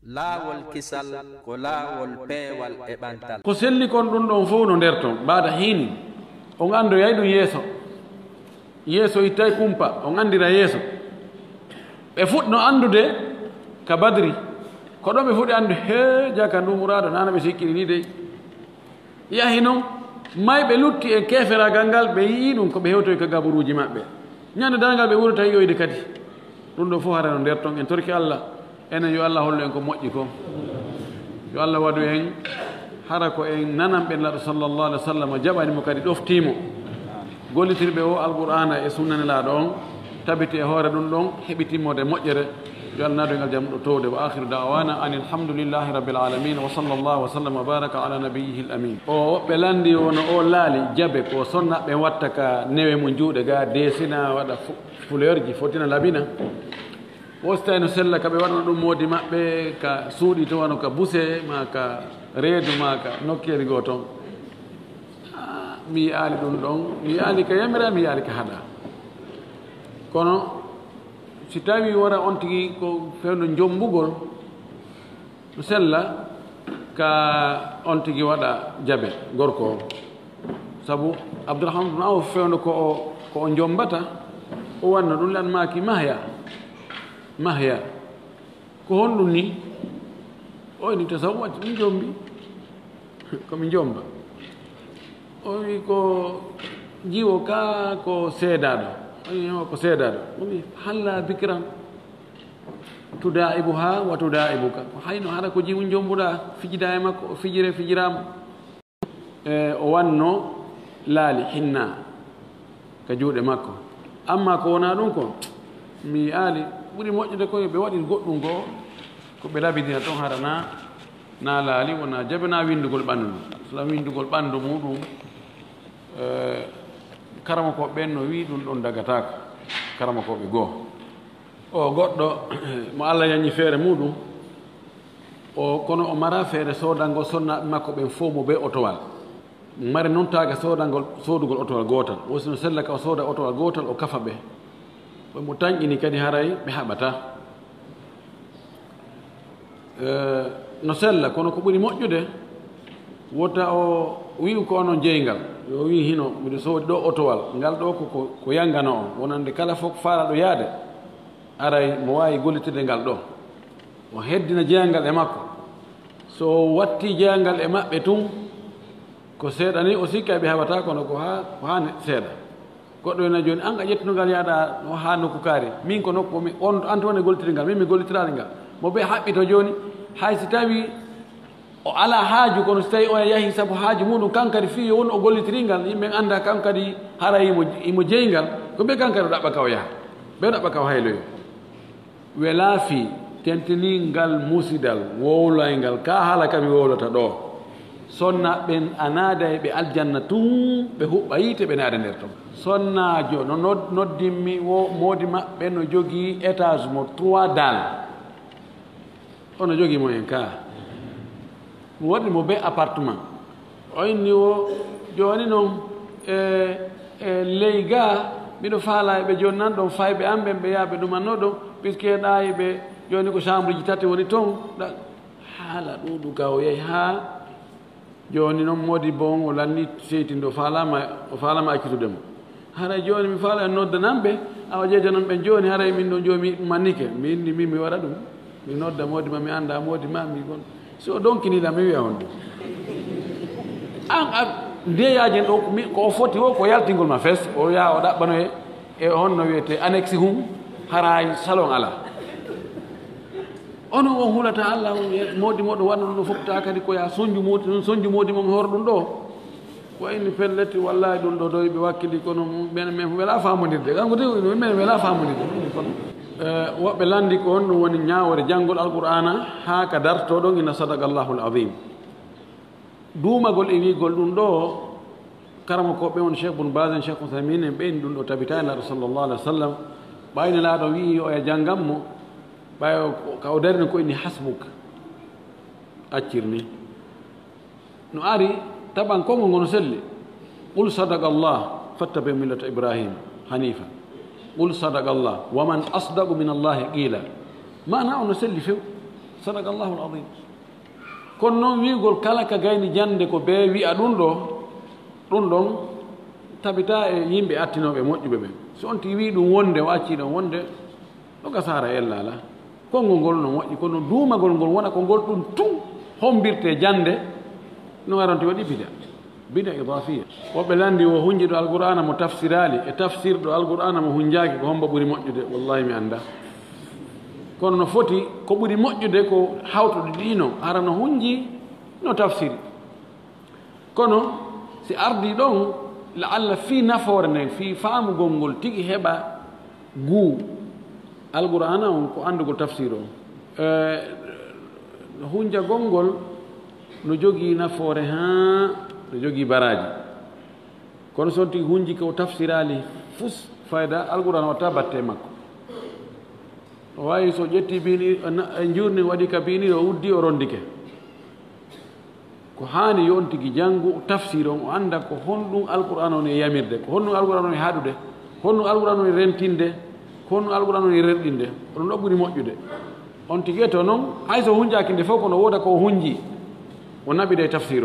laawol kisal ko laawol peewal e ɓantal ko selli kon ɗum ɗon fof no nder ton mbaada hiini on andoyay ɗum yeeso ittay kumpa on andira yeeso ɓe fuɗno andude ka badri ko ɗon ɓe fuɗi andu he jaka ndumuraɗo nana ɓe sikkiri ni dey yahi noon mayɓe lutti e keferagal ngal ɓe yii ɗum ko ɓe hewtoy ka gaburuji maɓɓe ñande dangal ɓe wurata yiyoyde kadi ɗum ɗo fof hara no nder ton en torki Allah enen yo Allah hollu en ko moƴƴi ko yo Allah waɗu en hara ko en nanan ɓen laɗo sallllahu alih wa sallam jaɓanimo kadi ɗoftimo gollitirɓe o alqur'ana e sunnanelaɗo on tabiti e hoore ɗum ɗon heɓitimmode moƴƴere yo Allah naɗo ngal jam ɗo towde wa akhiru da'wana an alhamdulillahi rabbil alamin wa sallllahu wa sallam wa baraka ala nabiyihi l amin o woɓɓe landi wono o laali jabe ko sonnaɓe watta ka newe mo juuɗe ga desina waɗa fleur ji fotina labina wosta no sella ka ɓe waɗano ɗum moodi maɓɓe ka suuɗi to wano ka buse ma ka reedu ma ka nokkeri goo toon mi yaali ɗum ɗon mi yaali ka yamira mi yaali ka haɗa kono si tawi wora on tigi ko fewno jombugol no sella ka on tigi waɗa jabe gorko o sabu abdourahmane ɗum awo fewno ko o jombata o wanno ɗum lan maki mahya ko honɗum ni o ni to sabu watti ɗum jombi komi jomba o wi ko jiwo ka ko seedaɗo o ko seedaɗo o wi halla bikran tudaibuha wa tudaibuka ko hayno hara ko jiwu jombuɗa fijida e makko o fijirama o wanno laali hinna ka juuɗe makko amma ko wona ɗum ko mi aali ɓuri moƴƴude koye ɓe waɗi goɗɗum goo ko ɓe labidina toon hara na laali wona jaɓe na windugol ɓanndu ndu sona windugol ɓanndu muɗum karama ko ɓen no wi ɗum ɗon dagataka karama koɓe goo o goɗɗo mo Allah yañi feere muɗum o kono o mara feere sodango sonnaɓe makko ɓen fof mo ɓe otowal mari noon taga sodugol otowal gotal wosino sella ka o sooda otowal gotal o kafa ɓe mo tañƴini kadi haray ɓe haɓata no sella kono ko ɓuri moƴƴude wota o wi'u ko onon jeygal yo wi hino miɗo soodi ɗo otowal ngal ɗo ko yangano on wonande kala fof faalaɗo yaade aray mo wawi gollitirde ngal ɗo o heddina jeyangal e makko so watti jeyangal e maɓɓe tun ko seeɗa ni o sikka ɓe haɓata kono ko hani seeɗa goɗɗo ena joni an a ƴettunogal yaɗa ha nokku kaari min ko nokku on anto wone gollitiri ngal min mi gollitirade ngal mo ɓe haɓɓito joni hay si tawi o ala haaju kono so tawi o yahi saabu haaju muɗum kankadi fi yo won o gollitiringal yimɓe anda kankadi hara imo jeygal ko ɓe kankadi o ɗaɓɓa ka o yaha ɓe ɗaɓɓa ka o hayloyo welaafi tentiningal musidal wowlaygal ka haala kami wowlata ɗo sonna ɓen a naada e ɓe aljanna tun ɓe huɓɓa yiite ɓe naada nder ton sonnaajo no noddinmi moodi maɓɓe no jogii étage mo 3 dal ono jogii mo en ka mo waɗi mo be appartement o inni o jooni noon e ley ga mbiɗo faala e ɓe jooni nan ɗon fayɓe an ɓen ɓe yaaɓe ɗumanno ɗon puisque ɗayi ɓe jooni ko chambre ji tati woni toon haala ɗuɗu ga o yehi haa jooni noon modi bon o lanni seytinde o faalama accitude mo haray jooni mi faala en noddanan ɓe awa jeeja noon ɓen jooni haray min ɗo joomi mannike mi inni min mi waɗa ɗum mi nodda moodi ma mi annda moodi ma mi gon so donkinila mi wiya on ɗum an ndeyajen ɗo ko o foti o ko yaltingol ma fes o yaha o ɗaɓɓano e honno wiyete annexe hum hara salon ala ono on hulata Allah moodi moɗo wanno ɗum ɗo foftata kadi koya soñju moodi mom hoore ɗum ɗo ko inni pelleti wallahi ɗum ɗo doy ɓe wakkili kono men wela famodirde kanko de men wela famodirde kono woɓɓe landi ko on ɗum woni ñawore janngol alqur'ana haa ka darto ɗon ina sadaqa llahu l azim duumagol e wigol ɗum ɗo karama koɓe on cheikh bun bas en cheikh ousaymin en ɓeyni ɗum ɗo tabitani laaɗo sallllahu alih wa sallam ɓayni laaɗo wii o e janngam mo ɓay ka o darni ko inni hasbuk accirni no ari taɓan kongo ngono selli qul sadaqa llah fattabi millata ibrahima hanifa qul sadaqa llah wa man asdaqu min allahi qila mana ono selli few sadakallahu alazim. kono noon wiigol kala ka gayni jande ko be wi'a ɗum ɗon tabita e yimɓe attinoɓe moƴƴuɓe ɓen. so on tigi wi ɗum wonde o acci ɗon wonde ɗo gasara ella ala konngol ngol no moƴƴi kono duumagol ngol wona ko ngol ɗum tun hombirte jande no waranti waɗi bida idafiya. woɓɓe landi o hunji ɗo alqur'ana mo tafsirali e tafsir ɗo alqur'ana mo hunjaki ko homba ɓuri moƴƴude wallahi mi anda. kono no foti ko ɓuri moƴƴude ko hawtude ɗino ara no hunji no tafsiri. kono si ardi ɗon la allah fi nafoore nden fi faamugol ngol tigi heɓa guu alqur'ana on ko andugol tafsir on no hunjagol ngol no jogii nafoore ha no jogii baraji. kono son tigi hunji ko tafsirali fus fayda alqur'ana watta batte makko. o wawi so ƴetti bini jurni waɗi ka bini o uddi o rondike ko hani yo on tigi janngu tafsir on o anda ko honɗum alqur'ana on e yamirde ko honɗum alqur'ana on e haɗude honɗum alqur'ana on e rentinde ko honɗum alqur'ana on e renɗinde oɗon ɗo ɓuri moƴƴude. on tigi e to noon hay so hunjaki nde fof kono woda ko hunji o naɓide e tafsir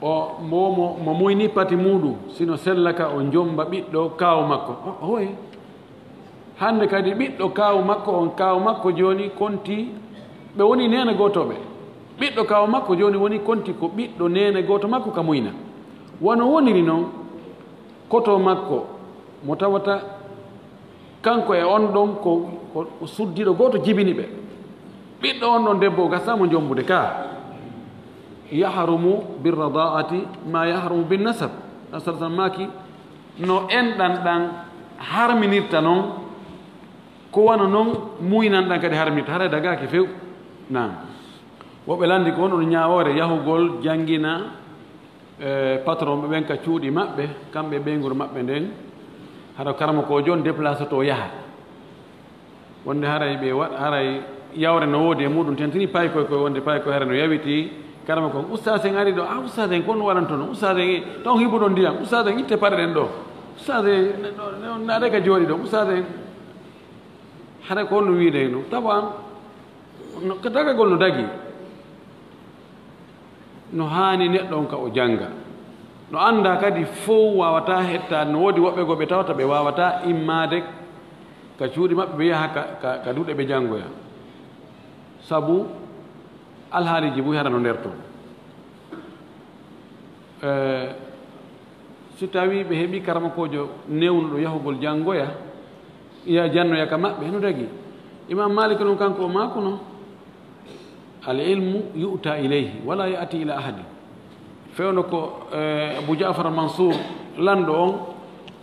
o mo moyni pati muɗum sino sellaka o jomba ɓiɗɗo kaw makko oye hande kadi ɓiɗɗo kaw makko joni konti ɓe woni nene gotoɓe ɓiɗɗo kaw makko joni woni konti ko ɓiɗɗo nene goto makko ka muyna wono woniri noon koto makko mo tawata kanko e on ɗon ko suddiɗo goto jibini ɓe ɓiɗɗo on ɗon debbo gasamo jombude ka yahrumu birradaati ma yahrumu binnasab nasartan maki no enɗan ɗan harminirta noon ko wana noon muynan ɗan kadi harminirta hara dagaki few. nam woɓɓe landi ko onon ñawore yahugol jangina patron ɓe ɓen ka cuuɗi maɓɓe kamɓe ɓeygol maɓɓe nden hara karama ko joni déplace to yaha wonde haray ɓe waɗ haray yawre no woodi e muɗum tentini pay koye wonde pay koye hara no yawiti karama ko oustaz en ari ɗo oustaz en kono waɗanto no oustaz en taw hibuɗon ndiyam oustaz en itte paɗe ɗen ɗo oustaz en naɗe ka jooɗi ɗo oustaz en hara ko no wiide no tawa ko dagagol no dagi no haani neɗɗo on ka o jannga no annda kadi fof wawata hettade no woodi woɓɓe go ɓe tawata ɓe wawata immade ka cuuɗi maɓɓe ɓe yaha ka duuɗe ɓe janngoya sabu alhaaliji buy hara no nder toon si tawi ɓe heeɓi karamakojo newnuɗo yahugol janngoya iya jannoya ka maɓɓe no dagi imam malik noon kanko o makuno al ilmu yu'ta ilayhi wala ya'ti ila ahadin fewno ko abou jafar mansour lanɗo on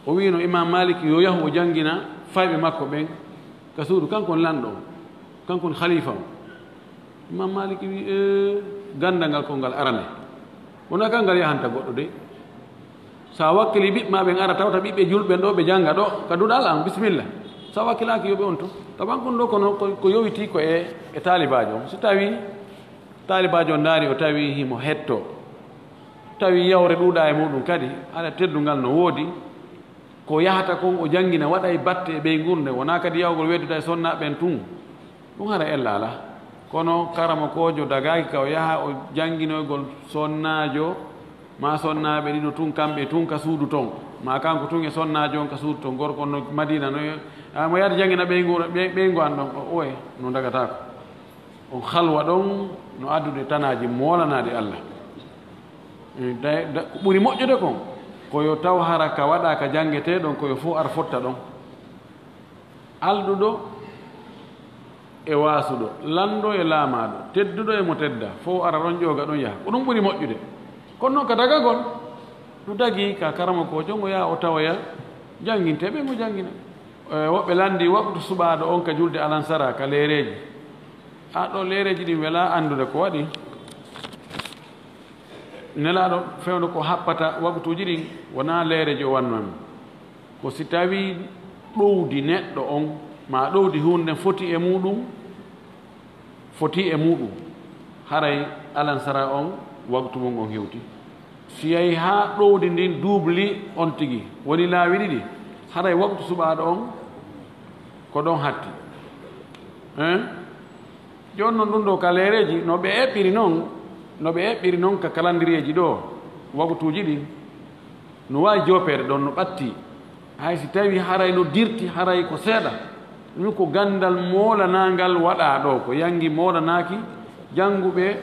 o wino imam malik yo yahu o jangguina fayɓe makko ɓen ka suudu kankon lanɗo on kankon khalifa o imam malik wi gandal ngal ko ngal arane wona kan ngal yahanta goɗɗo de sa wakkili ɓiɓma ɓen ara tawta ɓiɓɓe julɓen ɗo ɓe janga ɗo ka duɗal an bisimilla sa wakkilaki yoɓe on to tawan kon ɗo kono ko yowiti ko e talibajo on so tawi talibajo on daari o tawi himo hetto tawi yawre ɗuuɗa e muɗum kadi ala teddungal no woodi ko yahata kon o jangina waɗa e batte e ɓey gurde wona kadi yawgol wedduda e sonnaɓen tun ɗum hara ella ala kono karama kojo dagaki ka o yaha o janginoygol sonnajo ma sonnaɓe ɗiɗo tun kamɓe tun ka suudu ton ma kanko tun e sonnajo on ka suudu ton gorko no madina no mo yaade jangina ɓeygu an ɗon oye no dagatako on halwa ɗon no addude tanaji molanade allah ko ɓuri moƴƴude kon koyo taw hara ka waɗa ka jangete ɗon koyo fof ar fotta ɗon alɗuɗo e waasuɗo lanɗo e laamaɗo tedduɗo e mo tedda fof ara ɗon ƴooga ɗon yaha ko ɗum ɓuri moƴƴude kono noon ka dagagol no dagi ka karama ko jongo yaha o tawoya janginteɓe mo jangina woɓɓe landi waktu suɓaɗo on ka julde alansara ka leereji ɗo leereji ɗin wela andude ko waɗi nelaɗo fewde ko happata waktuji ɗin wona leereji o wannami ko si tawi ɗowdi neɗɗo on ma ɗowdi hunde foti e muɗum haray alansara on waktu mum on hewti si yahi ha ɗowdi ndin duubli on tigi woni laawi ɗiɗi haray waktu suɓaɗo on ko ɗon hatti joni noon ɗum ɗo ka leereji no ɓe eɓɓiri noon ka calendrieji ɗo waktuji ɗi no wawi jopere ɗon no ɓatti hay si tawi haray no dirti haray ko seeɗa ɗum ko gandal moolanagal waɗa ɗo ko yangi moolanaki jannguɓe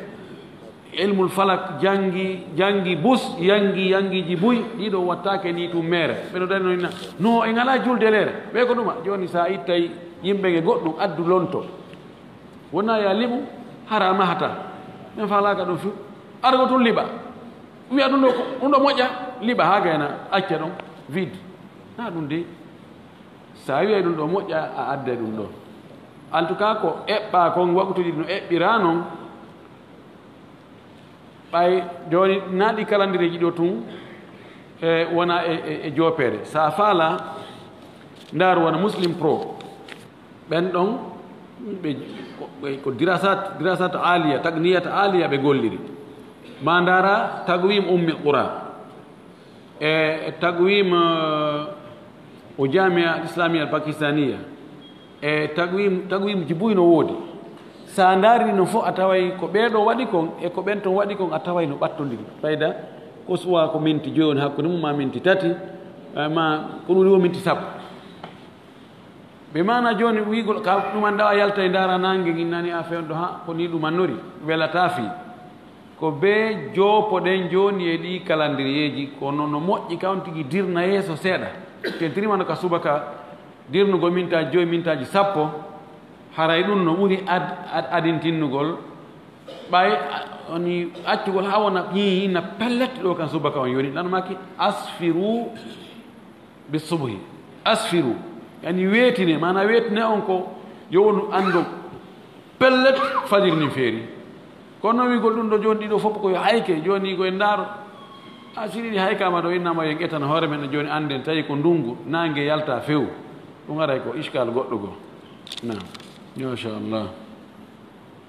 ilmul falak jangi bus yangiji buy ɗiɗo wattake ni tum mere ɓeɗo dari noina no en ala julde leere ɓe ko ɗuma joni sa ittay yimɓe ge goɗɗum addu lonto wona ya liɓu hara mahata min falaka ɗum fu argo tun liɓa wiya ɗum ɗo moƴƴa liɓa ha gayna acca ɗon vide na ɗum de sa wiya ɗum ɗo moƴƴa a adda ɗum ɗo en tout cas ko eɓɓa kon waktuji no eɓɓira noon ɓay joni naɗi calendrieji ɗo tun wona e jopere sa faala ndar wona muslim pro ɓen ɗon ko dirasat aliya tagniyat aliya ɓe golliri ma ndara tagwim ummi qura e tagwim o jamia al islamia al pakistania e tagwim jibuy no woodi sa ndaari no fof a taway ko ɓeeɗo waɗi kon e ko ɓen ton waɗi kon a taway no ɓattondiri ɓayda ko suwa ko minti jooni hakkude mum ma minti tati ma ko ɗum wo minti sappo ɓe mana jooni wiigol ka ɗuman ɗawa yalta e ndaara nangue ginnani a fewɗo ha ko ni ɗumannori welata fii ko be joopoɗen jooni e ɗi calendrieji kono no moƴƴi kawn tigi dirna yeeso seeɗa tentirimano ka subaka dirnugo mintaji 5 mintaji 10 haray ɗum no ɓuri adintinnugol ɓay oni accugol ha wona na pellette ɗo kan subaka on yoni nanmaki asfiru bi subhi asfiru yani weetine mana weetine on ko yowonu anndo pellet fajiri ni feeri kono wigol ɗum ɗo joni ɗiɗo fof koyo hayke joni koye ndaaro a siriɗi haykama ɗo innama yen ƴettana hoore men joni anden tawi ko ndungu nangue yalta few ɗum aray ko iskal goɗɗo go nam inchallah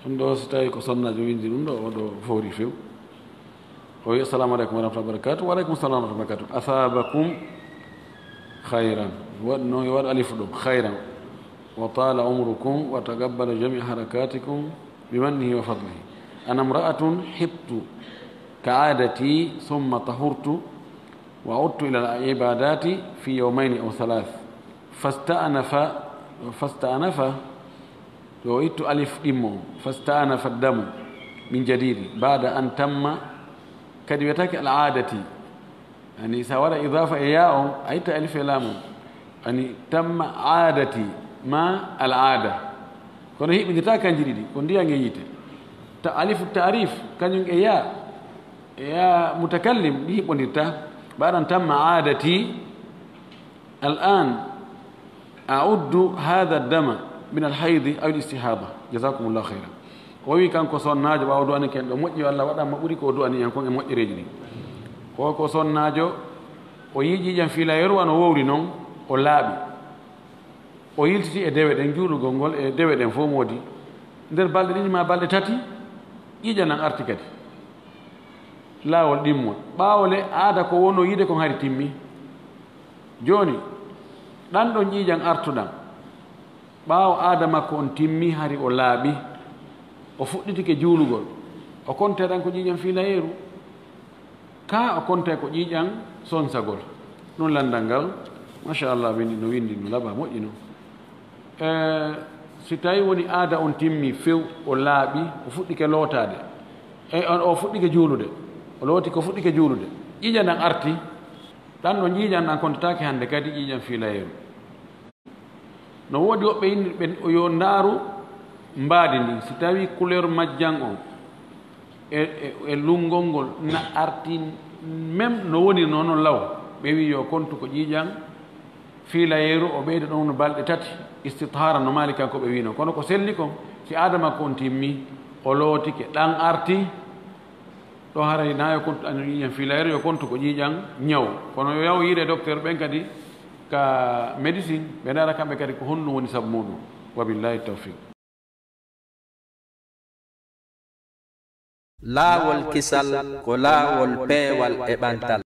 ɗum ɗo so tawi ko sonnajo windi ɗum ɗo oɗo fowri few o wi assalamu aleykum wa rahmatullahi wa barakatuh wa aleykum salam wa rahmatullahi wa barakatuh asabakum khayran waɗno waɗ alifu ɗum khayran wa tala umrukum wa taqabbala jami harakatikum bimannihi wa fadlihi ana imra'atun hibtu ka'adati thumma tahurtu wa udtu ila al-ibadati fi yawmayn aw thalath fasta'anafa yo ittu alif ɗimmo fasta'anafa ad-damu min jadidi ba'da an tamma kadi wiyatake al-'adati yani sa waɗa idafa e ya on a itta alif e laam on ani tamma adati ma al-'ada kono hiɓɓidirta kanji ɗiɗi ko ndiyange yiite ta alifu tarif kañum e ya mutakallim ɗi hiɓɓodirta baɗan tamma adati al'an auddu hadha dama min alhaydi aw al-istihada jazakumullah khayran o wi kanko sonnajo ɓawa du'ani ken ɗo moƴƴi Allah waɗanma ɓuuri ko du'ani en kon e moƴƴereji ɗi ko sonnajo o yiiƴiƴam filayeru wano wowri noon o laaɓi o yiltiti e dewe ɗen juulugol ngol e dewe ɗen fof moodi nder balɗe ɗiɗi ma balɗe tati ƴiƴa nan arti kadi laawol ɗimmol ɓaawole aada ko wonno yiide kon hari timmi jooni ɗan ɗon ƴiiƴan artuɗan ɓaawo aada makko on timmi hari o laaɓi o fuɗɗitike juulugol o konteɗan ko ƴiiƴan filayeru ka o konte ko ƴiiƴan sonsagol ɗum landal ngal machallah windi no laɓa moƴƴi noon si tawi woni aada on timmi few o laaɓi o fuɗɗike lootade o fuɗɗike juulude o looti ko fuɗɗike juulude ƴiiƴan ɗan arti ɗan ɗo ƴiiƴan ɗan kontatake hannde kadi ƴiiƴan filayeru no woodi woɓɓe yimɓe yo ndaaru mbaadi ndi si tawi couleur majjan on e lungol ngol na arti même no woni noon law ɓe wi yo kontu ko ƴiiƴan filayeru o ɓeyda ɗon no balɗe tati istithara no maali kanko ɓe wino kono ko selli kon si adama ko on timmi o lootike ɗan arti ɗo haray na yo kontu ƴiiƴan filayeru yo kontu ko ƴiiƴan ñaw kono yo yaw yiide docteur ɓen kadi ka médecine ɓe ndara kamɓe kadi ko honɗum woni sabu muɗum wabillahi tawfiq laawol kisal ko laawol peewal e ɓantal